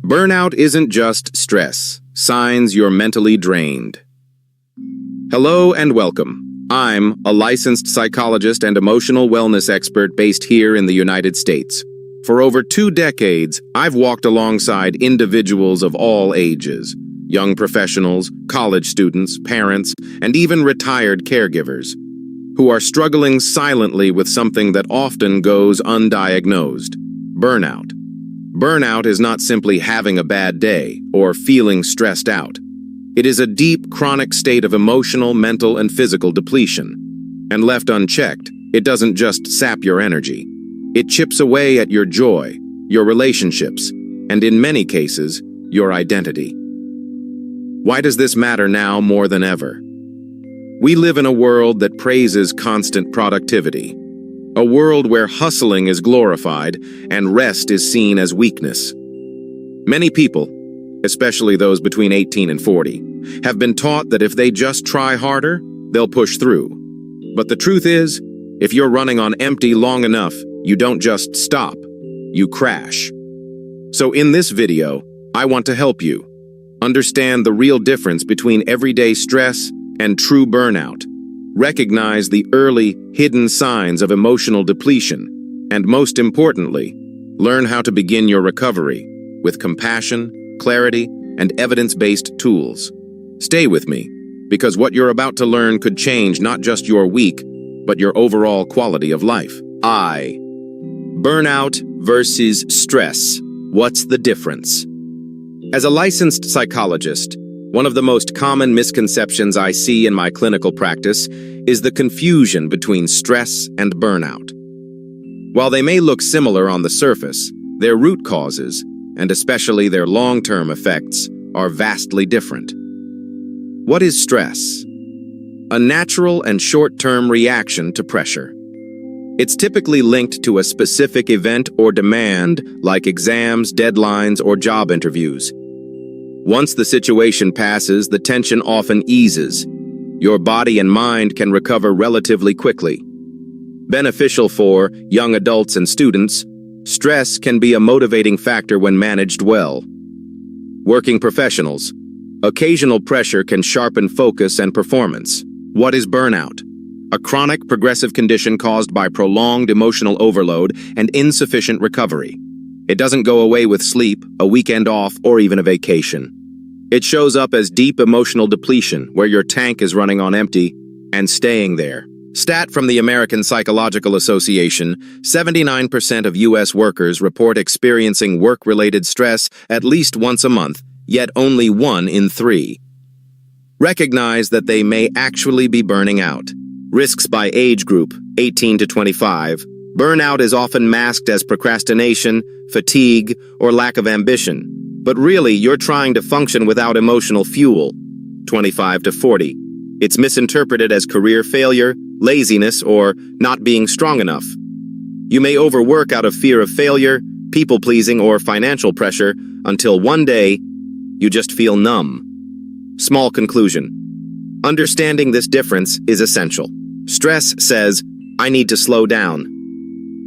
Burnout isn't just stress. Signs you're mentally drained. Hello and welcome. I'm a licensed psychologist and emotional wellness expert based here in the United States. For over 2 decades, I've walked alongside individuals of all ages, young professionals, college students, parents, and even retired caregivers, who are struggling silently with something that often goes undiagnosed: burnout. Burnout is not simply having a bad day or feeling stressed out. It is a deep, chronic state of emotional, mental, and physical depletion. And left unchecked, it doesn't just sap your energy. It chips away at your joy, your relationships, and in many cases, your identity. Why does this matter now more than ever? We live in a world that praises constant productivity. A world where hustling is glorified and rest is seen as weakness. Many people, especially those between 18 and 40, have been taught that if they just try harder, they'll push through. But the truth is, if you're running on empty long enough, you don't just stop, you crash. So in this video, I want to help you understand the real difference between everyday stress and true burnout. Recognize the early, hidden signs of emotional depletion, and most importantly, learn how to begin your recovery with compassion, clarity, and evidence-based tools. Stay with me, because what you're about to learn could change not just your week, but your overall quality of life. Burnout versus stress. What's the difference? As a licensed psychologist, one of the most common misconceptions I see in my clinical practice is the confusion between stress and burnout. While they may look similar on the surface, their root causes, and especially their long-term effects, are vastly different. What is stress? A natural and short-term reaction to pressure. It's typically linked to a specific event or demand, like exams, deadlines, or job interviews. Once the situation passes, the tension often eases. Your body and mind can recover relatively quickly. Beneficial for young adults and students, stress can be a motivating factor when managed well. Working professionals, occasional pressure can sharpen focus and performance. What is burnout? A chronic, progressive condition caused by prolonged emotional overload and insufficient recovery. It doesn't go away with sleep, a weekend off, or even a vacation. It shows up as deep emotional depletion, where your tank is running on empty and staying there. Stat from the American Psychological Association: 79% of U.S. workers report experiencing work-related stress at least once a month, yet only 1 in 3 recognize that they may actually be burning out. Risks by age group: 18 to 25. Burnout is often masked as procrastination, fatigue, or lack of ambition. But really, you're trying to function without emotional fuel. 25 to 40. It's misinterpreted as career failure, laziness, or not being strong enough. You may overwork out of fear of failure, people-pleasing, or financial pressure until one day, you just feel numb. Small conclusion. Understanding this difference is essential. Stress says, I need to slow down.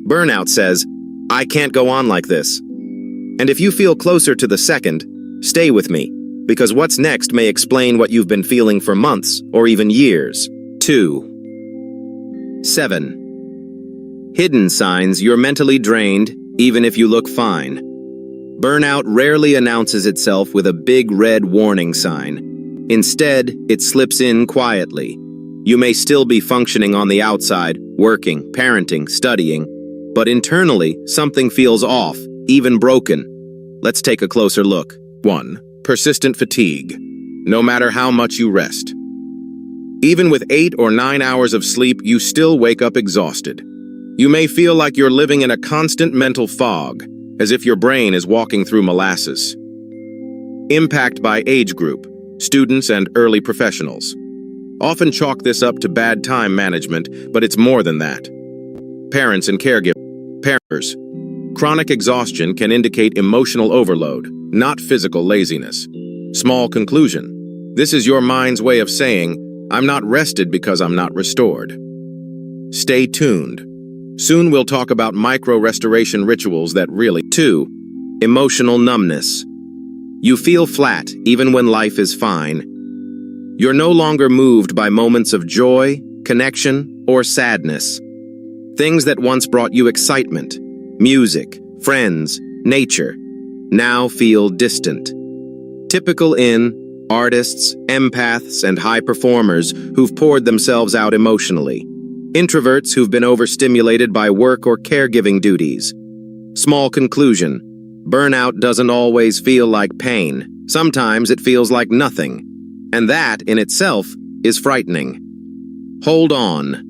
Burnout says, I can't go on like this. And if you feel closer to the second, stay with me, because what's next may explain what you've been feeling for months or even years. 7. Hidden signs you're mentally drained, even if you look fine. Burnout rarely announces itself with a big red warning sign. Instead, it slips in quietly. You may still be functioning on the outside, working, parenting, studying, but internally, something feels off, even broken. Let's take a closer look. 1. Persistent fatigue. No matter how much you rest. Even with 8 or 9 hours of sleep, you still wake up exhausted. You may feel like you're living in a constant mental fog, as if your brain is walking through molasses. Impact by age group: students and early professionals. Often chalk this up to bad time management, but it's more than that. Parents and caregivers. Chronic exhaustion can indicate emotional overload, not physical laziness. Small conclusion. This is your mind's way of saying, I'm not rested because I'm not restored. Stay tuned. Soon we'll talk about micro-restoration rituals that really. 2. Emotional numbness. You feel flat even when life is fine. You're no longer moved by moments of joy, connection, or sadness. Things that once brought you excitement, music, friends, nature, now feel distant. Typical in artists, empaths, and high performers who've poured themselves out emotionally. Introverts who've been overstimulated by work or caregiving duties. Small conclusion: burnout doesn't always feel like pain. Sometimes it feels like nothing. And that, in itself, is frightening. Hold on.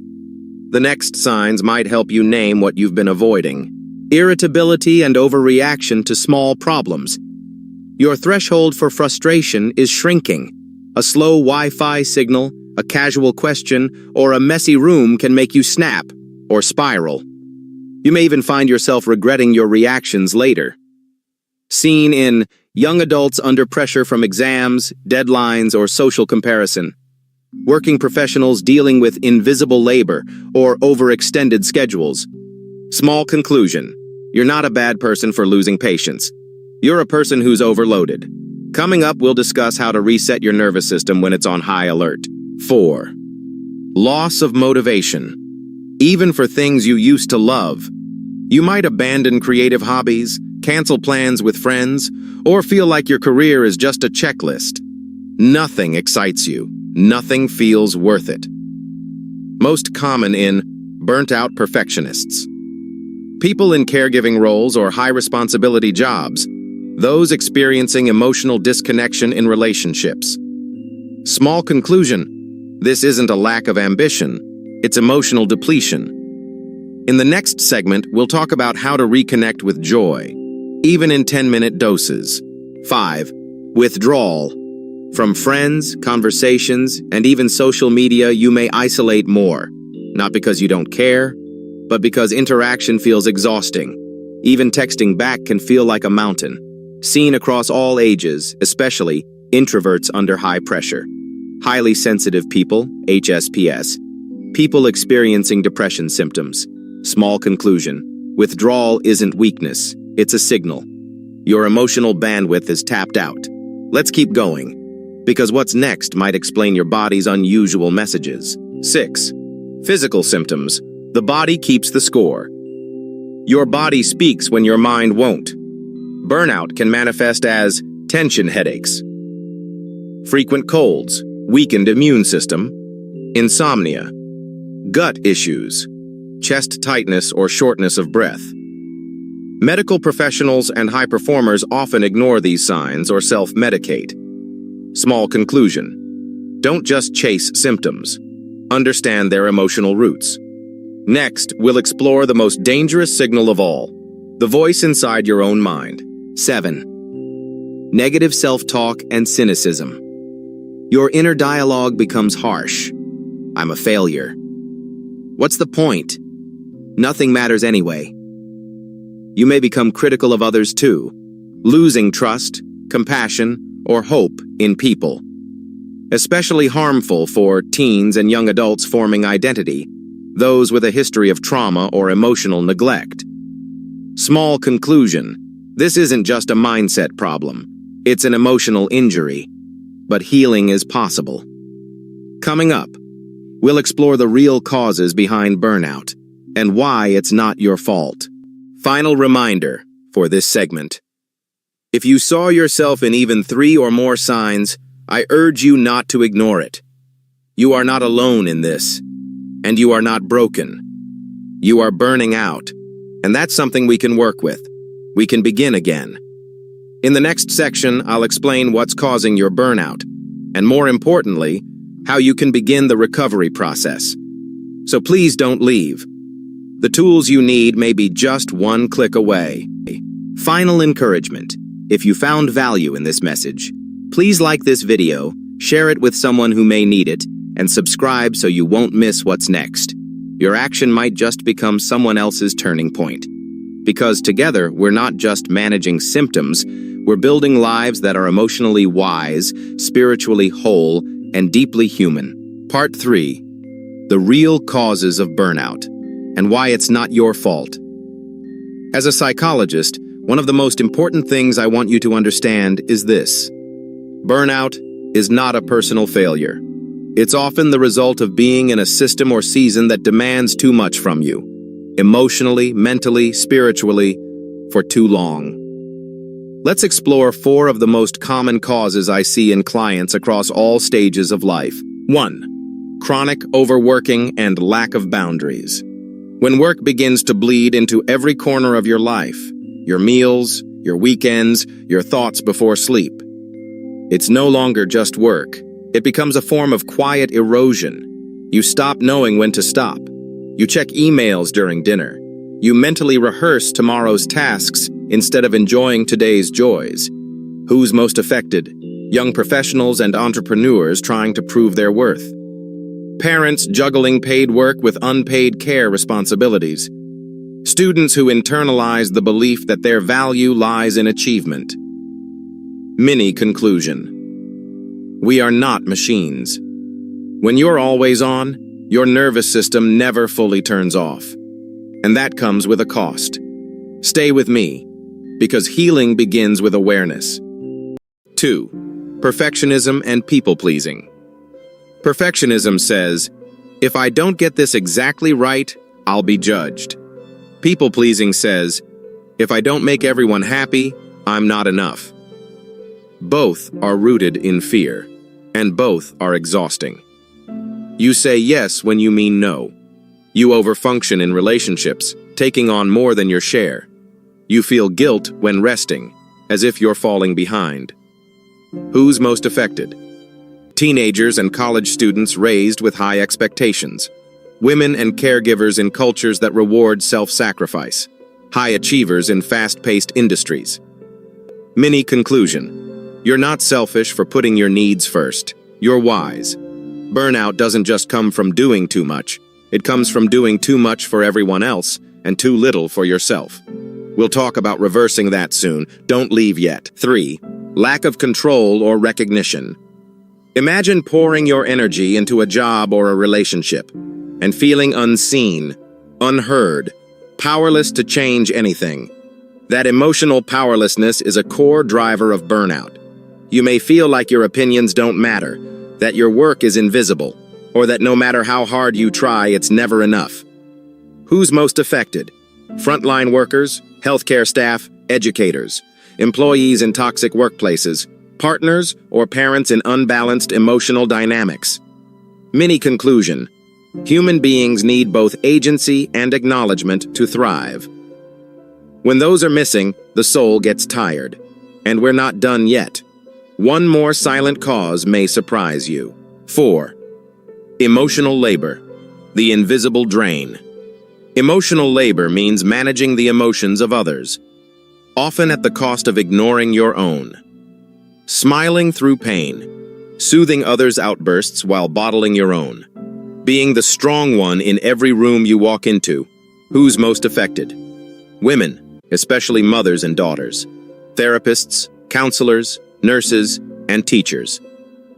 The next signs might help you name what you've been avoiding. Irritability and overreaction to small problems. Your threshold for frustration is shrinking. A slow Wi-Fi signal, a casual question, or a messy room can make you snap or spiral. You may even find yourself regretting your reactions later. Seen in young adults under pressure from exams, deadlines, or social comparison. Working professionals dealing with invisible labor or overextended schedules. Small conclusion: you're not a bad person for losing patience. You're a person who's overloaded. Coming up, we'll discuss how to reset your nervous system when it's on high alert. 4. Loss of motivation. Even for things you used to love. You might abandon creative hobbies, cancel plans with friends, or feel like your career is just a checklist. Nothing excites you. Nothing feels worth it. Most common in burnt-out perfectionists. People in caregiving roles or high-responsibility jobs. Those experiencing emotional disconnection in relationships. Small conclusion: this isn't a lack of ambition, it's emotional depletion. In the next segment, we'll talk about how to reconnect with joy, even in 10-minute doses. 5. Withdrawal. From friends, conversations, and even social media, you may isolate more. Not because you don't care, but because interaction feels exhausting. Even texting back can feel like a mountain. Seen across all ages, especially introverts under high pressure. Highly sensitive people, HSPS. People experiencing depression symptoms. Small conclusion: withdrawal isn't weakness, it's a signal. Your emotional bandwidth is tapped out. Let's keep going, because what's next might explain your body's unusual messages. 6. Physical symptoms. The body keeps the score. Your body speaks when your mind won't. Burnout can manifest as tension headaches, frequent colds, weakened immune system, insomnia, gut issues, chest tightness or shortness of breath. Medical professionals and high performers often ignore these signs or self-medicate. Small conclusion: don't just chase symptoms. Understand their emotional roots. Next, we'll explore the most dangerous signal of all: the voice inside your own mind. 7. Negative self-talk and cynicism. Your inner dialogue becomes harsh. I'm a failure. What's the point? Nothing matters anyway. You may become critical of others too, losing trust, compassion, or hope in people. Especially harmful for teens and young adults forming identity, those with a history of trauma or emotional neglect. Small conclusion: this isn't just a mindset problem. It's an emotional injury. But healing is possible. Coming up, we'll explore the real causes behind burnout and why it's not your fault. Final reminder for this segment: if you saw yourself in even 3 or more signs, I urge you not to ignore it. You are not alone in this, and you are not broken. You are burning out, and that's something we can work with. We can begin again. In the next section, I'll explain what's causing your burnout, and more importantly, how you can begin the recovery process. So please don't leave. The tools you need may be just one click away. Final encouragement: if you found value in this message, please like this video, share it with someone who may need it, and subscribe so you won't miss what's next. Your action might just become someone else's turning point. Because together, we're not just managing symptoms, we're building lives that are emotionally wise, spiritually whole, and deeply human. Part 3. The real causes of burnout, and why it's not your fault. As a psychologist, One of the most important things I want you to understand is this. Burnout is not a personal failure. It's often the result of being in a system or season that demands too much from you, emotionally, mentally, spiritually, for too long. Let's explore 4 of the most common causes I see in clients across all stages of life. 1. Chronic overworking and lack of boundaries. When work begins to bleed into every corner of your life, your meals, your weekends, your thoughts before sleep, it's no longer just work. It becomes a form of quiet erosion. You stop knowing when to stop. You check emails during dinner. You mentally rehearse tomorrow's tasks instead of enjoying today's joys. Who's most affected? Young professionals and entrepreneurs trying to prove their worth. Parents juggling paid work with unpaid care responsibilities. Students who internalize the belief that their value lies in achievement. Mini conclusion. We are not machines. When you're always on, your nervous system never fully turns off. And that comes with a cost. Stay with me, because healing begins with awareness. 2. Perfectionism and people-pleasing. Perfectionism says, if I don't get this exactly right, I'll be judged. People-pleasing says, if I don't make everyone happy, I'm not enough. Both are rooted in fear, and both are exhausting. You say yes when you mean no. You overfunction in relationships, taking on more than your share. You feel guilt when resting, as if you're falling behind. Who's most affected? Teenagers and college students raised with high expectations. Women and caregivers in cultures that reward self-sacrifice. High achievers in fast-paced industries. Mini conclusion. You're not selfish for putting your needs first. You're wise. Burnout doesn't just come from doing too much. It comes from doing too much for everyone else and too little for yourself. We'll talk about reversing that soon. Don't leave yet. 3. Lack of control or recognition. Imagine pouring your energy into a job or a relationship and feeling unseen, unheard, powerless to change anything. That emotional powerlessness is a core driver of burnout. You may feel like your opinions don't matter, that your work is invisible, or that no matter how hard you try, it's never enough. Who's most affected? Frontline workers, healthcare staff, educators, employees in toxic workplaces, partners, or parents in unbalanced emotional dynamics. Mini conclusion. Human beings need both agency and acknowledgement to thrive. When those are missing, the soul gets tired. And we're not done yet. One more silent cause may surprise you. 4. Emotional labor. The invisible drain. Emotional labor means managing the emotions of others, often at the cost of ignoring your own. Smiling through pain, soothing others' outbursts while bottling your own. Being the strong one in every room you walk into. Who's most affected? Women, especially mothers and daughters. Therapists, counselors, nurses, and teachers.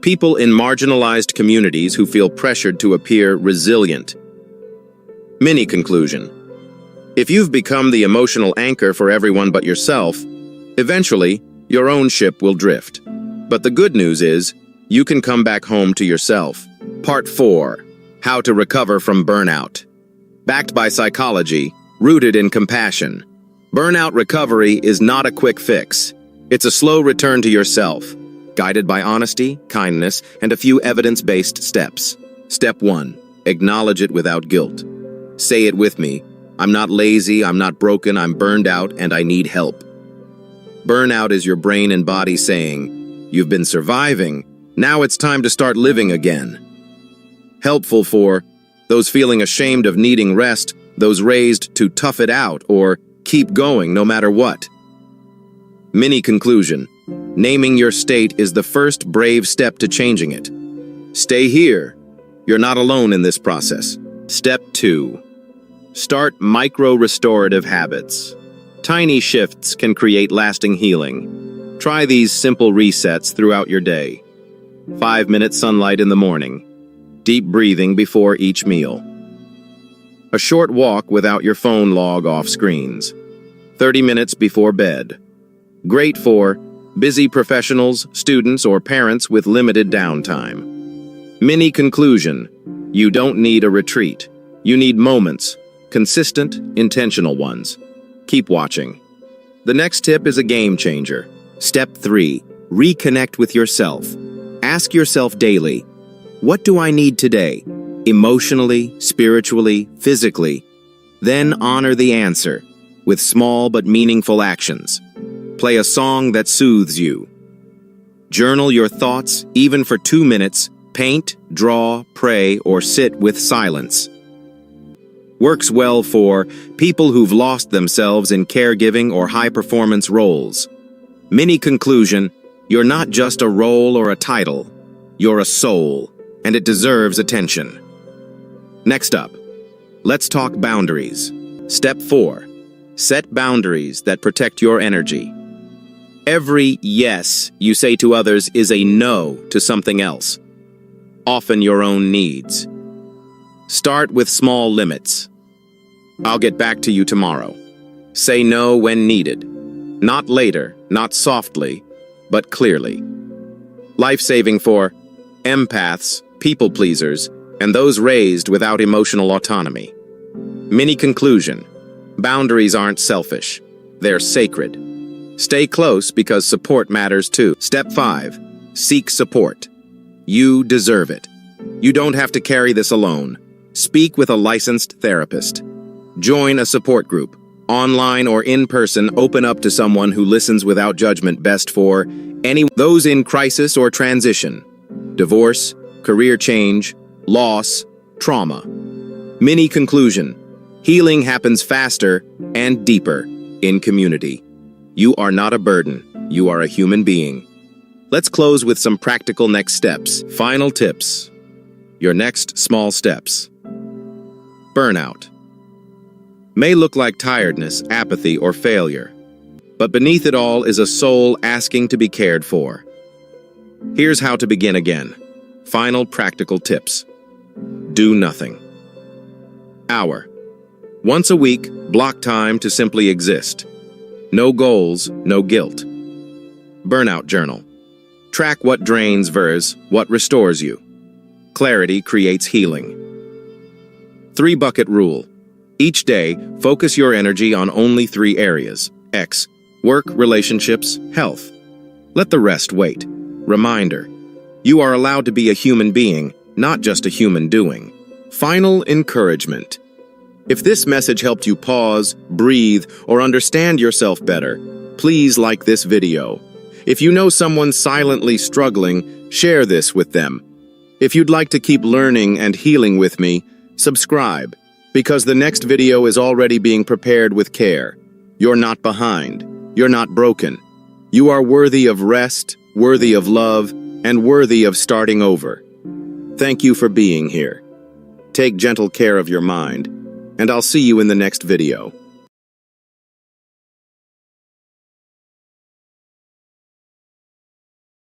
People in marginalized communities who feel pressured to appear resilient. Mini conclusion. If you've become the emotional anchor for everyone but yourself, eventually, your own ship will drift. But the good news is, you can come back home to yourself. Part 4. How to recover from burnout. Backed by psychology, rooted in compassion. Burnout recovery is not a quick fix. It's a slow return to yourself, guided by honesty, kindness, and a few evidence-based steps. Step 1. Acknowledge it without guilt. Say it with me. I'm not lazy, I'm not broken, I'm burned out, and I need help. Burnout is your brain and body saying, you've been surviving, now it's time to start living again. Helpful for those feeling ashamed of needing rest, those raised to tough it out or keep going no matter what. Mini conclusion. Naming your state is the first brave step to changing it. Stay here. You're not alone in this process. Step 2. Start micro-restorative habits. Tiny shifts can create lasting healing. Try these simple resets throughout your day. 5-minute sunlight in the morning. Deep breathing before each meal. A short walk without your phone log off screens. 30 minutes before bed. Great for busy professionals, students, or parents with limited downtime. Mini conclusion: you don't need a retreat. You need moments, consistent, intentional ones. Keep watching. The next tip is a game changer. Step 3. Reconnect with yourself. Ask yourself daily, what do I need today? Emotionally, spiritually, physically. Then honor the answer with small but meaningful actions. Play a song that soothes you. Journal your thoughts, even for 2 minutes. Paint, draw, pray, or sit with silence. Works well for people who've lost themselves in caregiving or high-performance roles. Mini conclusion: you're not just a role or a title. You're a soul, and it deserves attention. Next up, let's talk boundaries. Step 4. Set boundaries that protect your energy. Every yes you say to others is a no to something else, often your own needs. Start with small limits. I'll get back to you tomorrow. Say no when needed. Not later, not softly, but clearly. Life-saving for empaths, people pleasers, and those raised without emotional autonomy. Mini conclusion: boundaries aren't selfish. They're sacred. Stay close because support matters too. Step 5. Seek support. You deserve it. You don't have to carry this alone. Speak with a licensed therapist. Join a support group. Online or in person, open up to someone who listens without judgment. Best for those in crisis or transition. Divorce, career change, loss, trauma. Mini conclusion: healing happens faster and deeper in community. You are not a burden. You are a human being. Let's close with some practical next steps. Final tips. Your next small steps. Burnout may look like tiredness, apathy, or failure, but beneath it all is a soul asking to be cared for. Here's how to begin again. Final practical tips. Do nothing. Hour. Once a week, block time to simply exist. No goals, no guilt. Burnout journal. Track what drains versus what restores you. Clarity creates healing. 3-bucket rule. Each day, focus your energy on only 3 areas. X. Work, relationships, health. Let the rest wait. Reminder. You are allowed to be a human being, not just a human doing. Final encouragement. If this message helped you pause, breathe, or understand yourself better, please like this video. If you know someone silently struggling, share this with them. If you'd like to keep learning and healing with me, subscribe, because the next video is already being prepared with care. You're not behind. You're not broken. You are worthy of rest, worthy of love, and worthy of starting over. Thank you for being here. Take gentle care of your mind, and I'll see you in the next video.